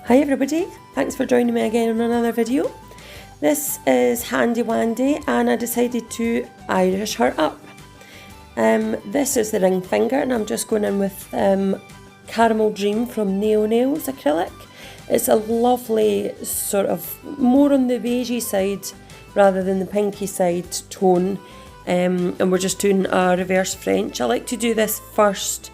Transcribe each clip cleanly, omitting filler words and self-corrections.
Hi everybody, thanks for joining me again on another video. This is Handy-Wandy and I decided to Irish her up. This is the ring finger and I'm just going in with Caramel Dream from Nail Nails acrylic. It's a lovely sort of more on the beigey side rather than the pinky side tone, and we're just doing a reverse French. I like to do this first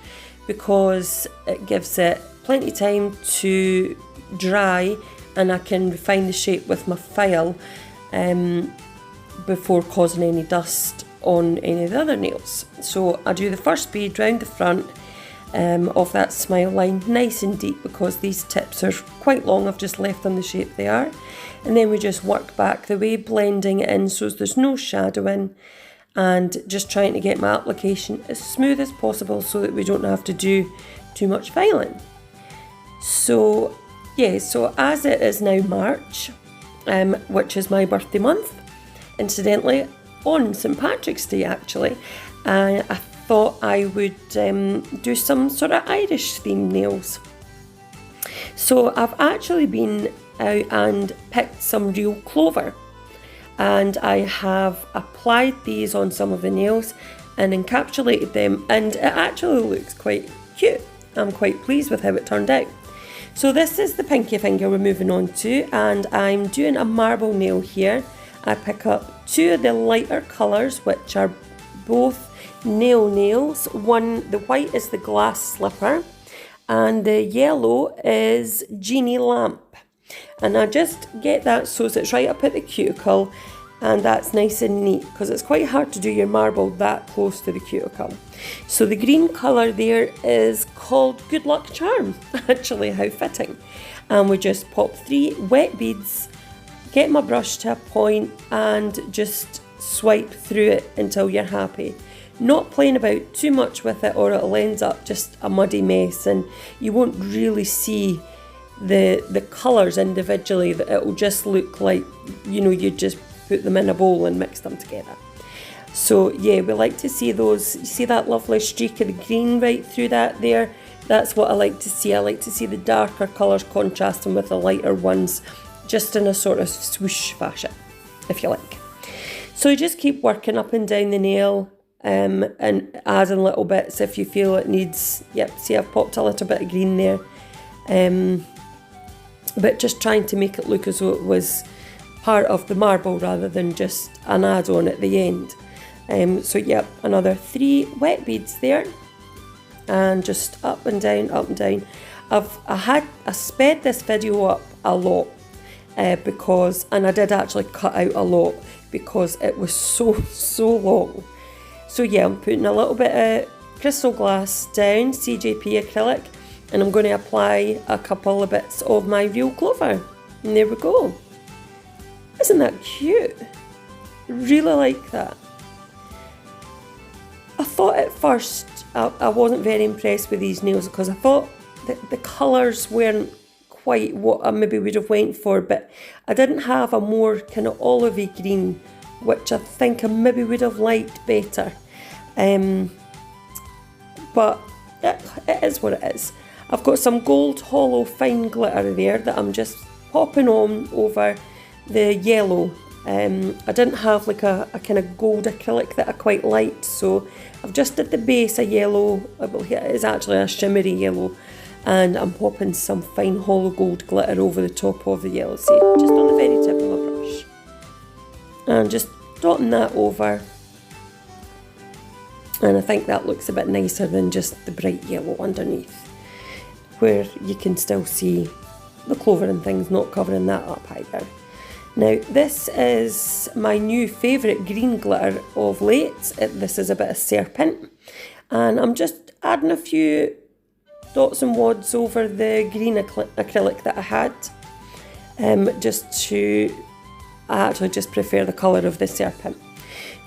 because it gives it plenty of time to dry and I can refine the shape with my file before causing any dust on any of the other nails. So I do the first bead round the front of that smile line, nice and deep because these tips are quite long. I've just left them the shape they are, and then we just work back the way, blending it in so there's no shadowing and just trying to get my application as smooth as possible so that we don't have to do too much filing. So yeah, so as it is now March, which is my birthday month, incidentally on St Patrick's Day actually, I thought I would do some sort of Irish themed nails. So I've actually been out and picked some real clover and I have applied these on some of the nails and encapsulated them, and it actually looks quite cute. I'm quite pleased with how it turned out. So this is the pinky finger we're moving on to, and I'm doing a marble nail here. I pick up two of the lighter colours, which are both nail nails. The white is the glass slipper and the yellow is genie lamp. And I just get that so it's right up at the cuticle, and that's nice and neat because it's quite hard to do your marble that close to the cuticle. So the green colour there is called Good Luck Charm, actually, how fitting. And we just pop 3 wet beads, get my brush to a point and just swipe through it until you're happy. Not playing about too much with it or it'll end up just a muddy mess and you won't really see the colours individually. It'll just look like, you know, you just put them in a bowl and mix them together. So yeah, we like to see those. You see that lovely streak of the green right through that there? That's what I like to see. I like to see the darker colours contrasting with the lighter ones, just in a sort of swoosh fashion, if you like. So you just keep working up and down the nail and adding little bits if you feel it needs. Yep, see I've popped a little bit of green there. But just trying to make it look as though it was part of the marble rather than just an add-on at the end. So yep, another 3 wet beads there and just up and down, up and down. I sped this video up a lot because, and I did actually cut out a lot because it was so long. So yeah, I'm putting a little bit of crystal glass down, CJP acrylic, and I'm going to apply a couple of bits of my real clover. And there we go. Isn't that cute? Really like that. I thought at first I wasn't very impressed with these nails because I thought that the colours weren't quite what I maybe would have went for, but I didn't have a more kind of olivey green, which I think I maybe would have liked better. But it is what it is. I've got some gold hollow fine glitter there that I'm just popping on over the yellow. I didn't have like a kind of gold acrylic that I quite liked, so I've just at the base a yellow, well, it is actually a shimmery yellow, and I'm popping some fine hollow gold glitter over the top of the yellow, see, just on the very tip of my brush, and just dotting that over, and I think that looks a bit nicer than just the bright yellow underneath, where you can still see the clover and things not covering that up either. Now this is my new favourite green glitter of late. This is a bit of serpent, and I'm just adding a few dots and wads over the green acrylic that I had, I actually just prefer the colour of the serpent.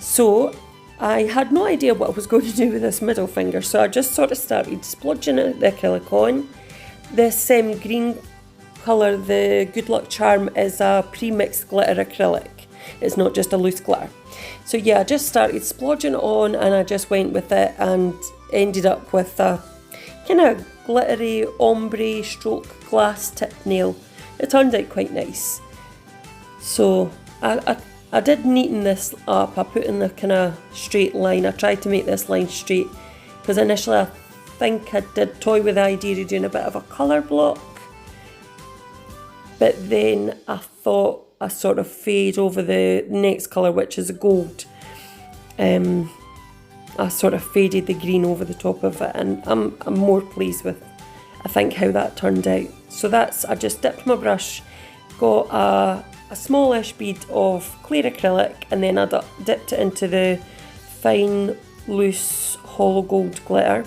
So I had no idea what I was going to do with this middle finger, so I just sort of started splodging the acrylic on. This green colour, the Good Luck Charm, is a pre-mixed glitter acrylic. It's not just a loose glitter. So yeah, I just started splodging it on and I just went with it and ended up with a kind of glittery ombre stroke glass tip nail. It turned out quite nice. So I did neaten this up. I put in the kind of straight line. I tried to make this line straight because initially I think I did toy with the idea of doing a bit of a colour block, but then I thought I sort of fade over the next colour, which is gold. I sort of faded the green over the top of it, and I'm more pleased with, I think, how that turned out. So that's, I just dipped my brush, got a smallish bead of clear acrylic, and then I dipped it into the fine loose hollow gold glitter.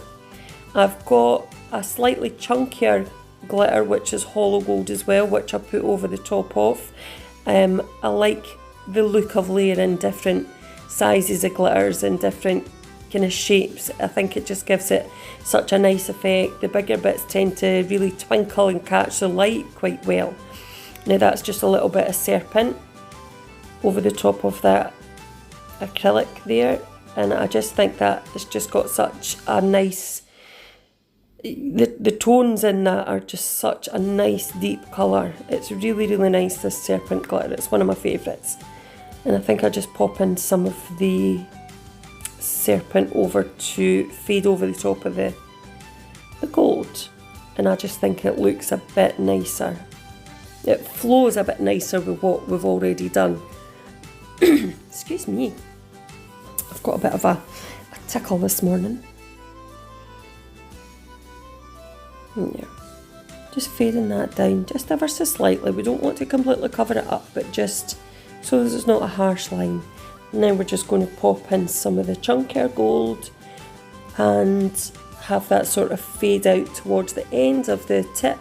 I've got a slightly chunkier glitter which is hollow gold as well, which I put over the top of. I like the look of layering different sizes of glitters and different kind of shapes. I think it just gives it such a nice effect. The bigger bits tend to really twinkle and catch the light quite well. Now that's just a little bit of serpent over the top of that acrylic there, and I just think that it's just got such a nice, the tones in that are just such a nice deep colour. It's really, really nice, this serpent glitter. It's one of my favourites. And I think I just pop in some of the serpent over to fade over the top of the gold. And I just think it looks a bit nicer. It flows a bit nicer with what we've already done. Excuse me. I've got a bit of a tickle this morning. Yeah. Just fading that down just ever so slightly. We don't want to completely cover it up, but just so there's not a harsh line. And then we're just going to pop in some of the chunkier gold and have that sort of fade out towards the end of the tip,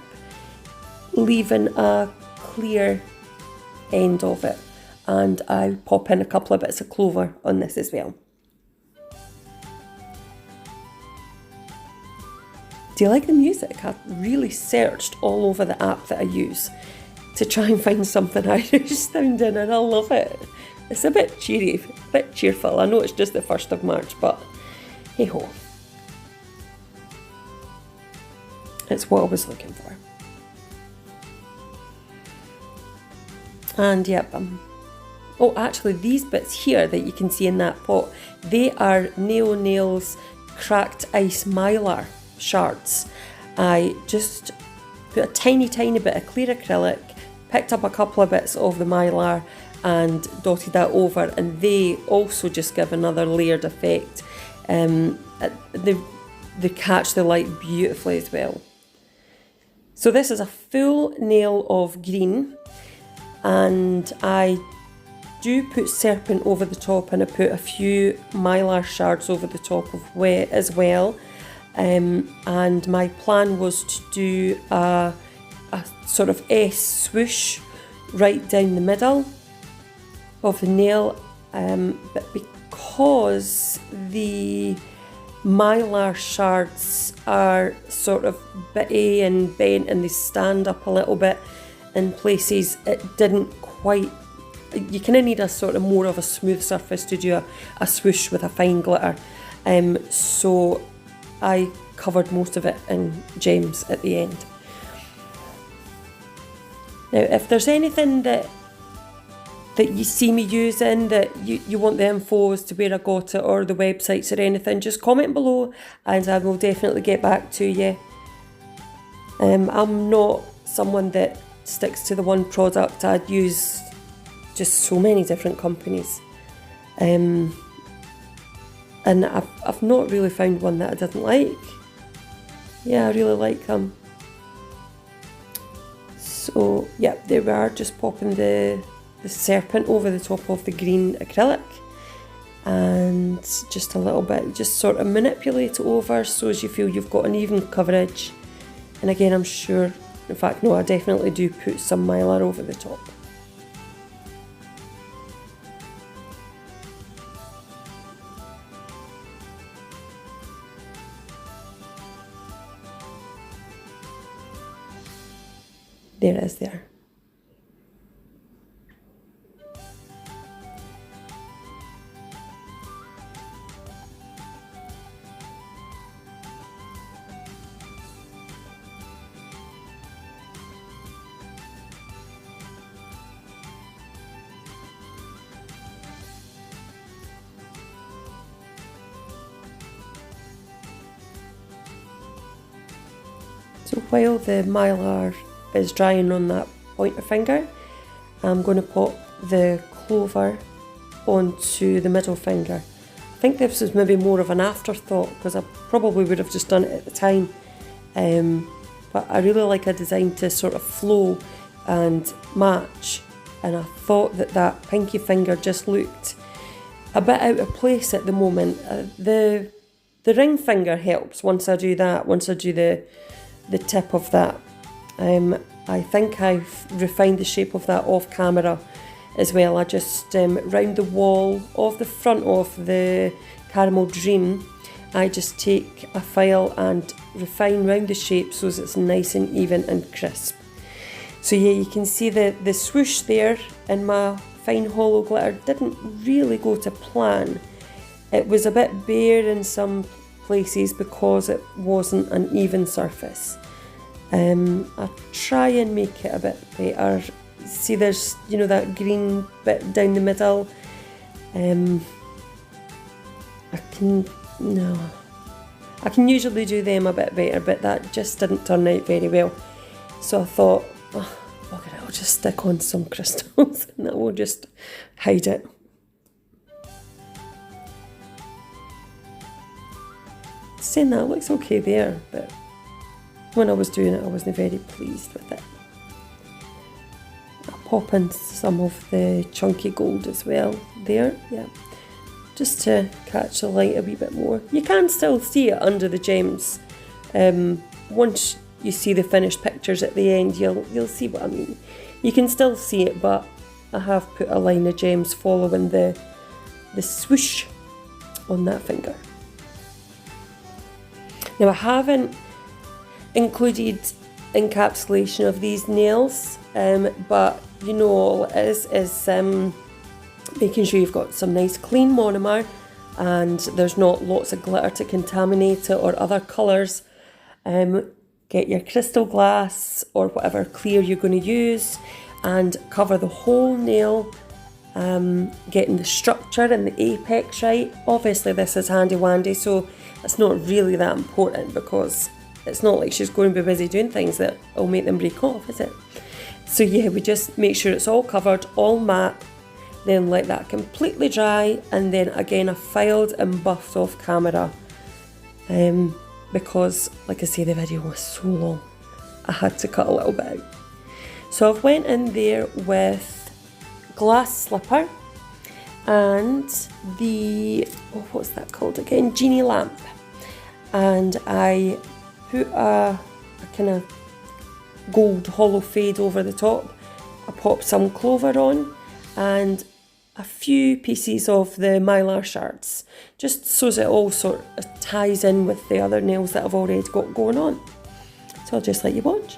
leaving a clear end of it. And I'll pop in a couple of bits of clover on this as well. Do you like the music? I really searched all over the app that I use to try and find something Irish sounding, and I love it. It's a bit cheery, a bit cheerful. I know it's just the 1st of March, but hey ho. It's what I was looking for. And yep, oh actually these bits here that you can see in that pot, they are Neo Nails cracked ice mylar shards. I just put a tiny bit of clear acrylic, picked up a couple of bits of the mylar and dotted that over, and they also just give another layered effect. They catch the light beautifully as well. So this is a full nail of green, and I do put serpent over the top, and I put a few mylar shards over the top of wet as well. And my plan was to do a sort of S swoosh right down the middle of the nail, but because the mylar shards are sort of bitty and bent and they stand up a little bit in places, it didn't quite, you kind of need a sort of more of a smooth surface to do a swoosh with a fine glitter. So I covered most of it in gems at the end. Now if there's anything that you see me using, that you want the info as to where I got it or the websites or anything, just comment below and I will definitely get back to you. I'm not someone that sticks to the one product. I'd use just so many different companies. And I've not really found one that I didn't like. Yeah, I really like them. So yeah, there we are, just popping the serpent over the top of the green acrylic, and just a little bit, just sort of manipulate it over so as you feel you've got an even coverage. And again, I'm sure, in fact no, I definitely do put some mylar over the top. There it is there. So while the mylar is drying on that pointer finger, I'm going to pop the clover onto the middle finger. I think this was maybe more of an afterthought because I probably would have just done it at the time. But I really like a design to sort of flow and match, and I thought that that pinky finger just looked a bit out of place at the moment. The ring finger helps once I do that, once I do the tip of that. I think I've refined the shape of that off camera as well. I just round the wall of the front of the Caramel Dream, I just take a file and refine round the shape so that it's nice and even and crisp. So yeah, you can see the swoosh there in my fine hollow glitter didn't really go to plan. It was a bit bare in some places because it wasn't an even surface. I try and make it a bit better. See, there's, you know, that green bit down the middle. I can usually do them a bit better, but that just didn't turn out very well. So I thought, oh, bugger it, I'll just stick on some crystals and that will just hide it. Saying that, it looks okay there, but when I was doing it, I wasn't very pleased with it. I'll pop in some of the chunky gold as well there, yeah, just to catch the light a wee bit more. You can still see it under the gems. Once you see the finished pictures at the end, you'll see what I mean. You can still see it, but I have put a line of gems following the swoosh on that finger. Now I haven't included encapsulation of these nails, but you know, all it is making sure you've got some nice clean monomer and there's not lots of glitter to contaminate it or other colours. Get your crystal glass or whatever clear you're going to use and cover the whole nail, getting the structure and the apex right. Obviously this is Handy-Wandy, so it's not really that important because it's not like she's going to be busy doing things that will make them break off, is it? So yeah, we just make sure it's all covered, all matte, then let that completely dry, and then again I filed and buffed off camera because, like I say, the video was so long, I had to cut a little bit out. So I've went in there with glass slipper and the, oh, what's that called again? Genie lamp. And I put a kind of gold hollow fade over the top. I popped some clover on and a few pieces of the mylar shards, just so that it all sort of ties in with the other nails that I've already got going on. So I'll just let you watch.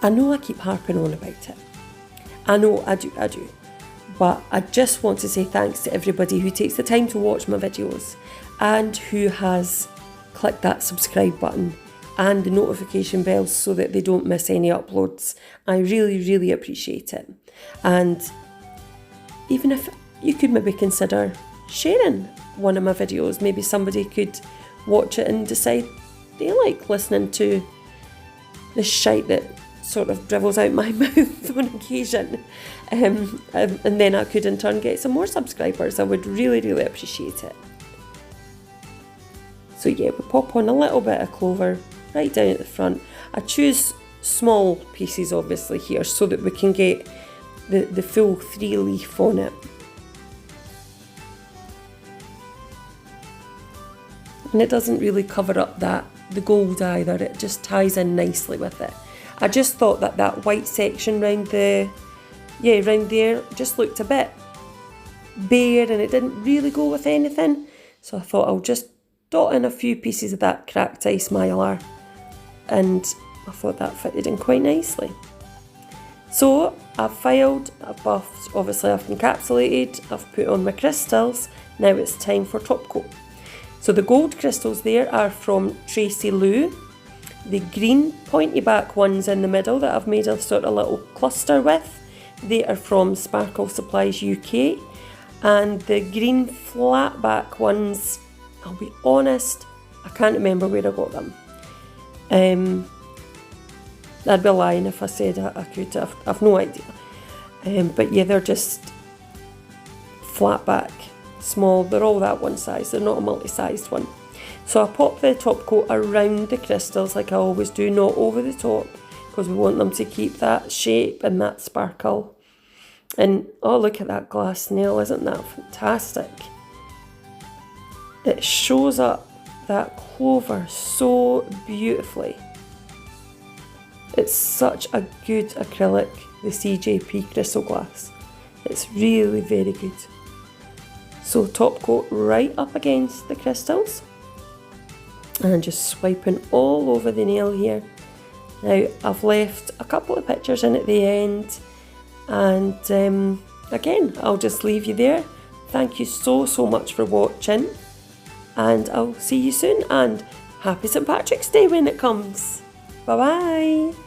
I know I keep harping on about it. I know I do. But I just want to say thanks to everybody who takes the time to watch my videos and who has clicked that subscribe button and the notification bell so that they don't miss any uploads. I really, really appreciate it. And even if you could maybe consider sharing one of my videos, maybe somebody could watch it and decide they like listening to the shite that sort of dribbles out my mouth on occasion, and then I could in turn get some more subscribers. I would really, really appreciate it. So yeah, we pop on a little bit of clover right down at the front. I choose small pieces obviously here so that we can get the full 3 leaf on it. And it doesn't really cover up the gold either, it just ties in nicely with it. I just thought that white section round there just looked a bit bare and it didn't really go with anything. So I thought I'll just dot in a few pieces of that cracked ice mylar and I thought that fitted in quite nicely. So I've filed, I've buffed, obviously I've encapsulated, I've put on my crystals. Now it's time for top coat. So the gold crystals there are from Tracy Lou. The green pointy back ones in the middle that I've made a sort of little cluster with, they are from Sparkle Supplies UK. And the green flat back ones, I'll be honest, I can't remember where I got them. I'd be lying if I said I could, I've no idea. But yeah, they're just flat back, small, they're all that one size, they're not a multi-sized one. So I pop the top coat around the crystals like I always do, not over the top, because we want them to keep that shape and that sparkle. And oh, look at that glass nail, isn't that fantastic? It shows up that clover so beautifully. It's such a good acrylic, the CJP crystal glass. It's really very good. So top coat right up against the crystals. And just swiping all over the nail here. Now I've left a couple of pictures in at the end. And again, I'll just leave you there. Thank you so much for watching. And I'll see you soon. And happy St. Patrick's Day when it comes. Bye bye.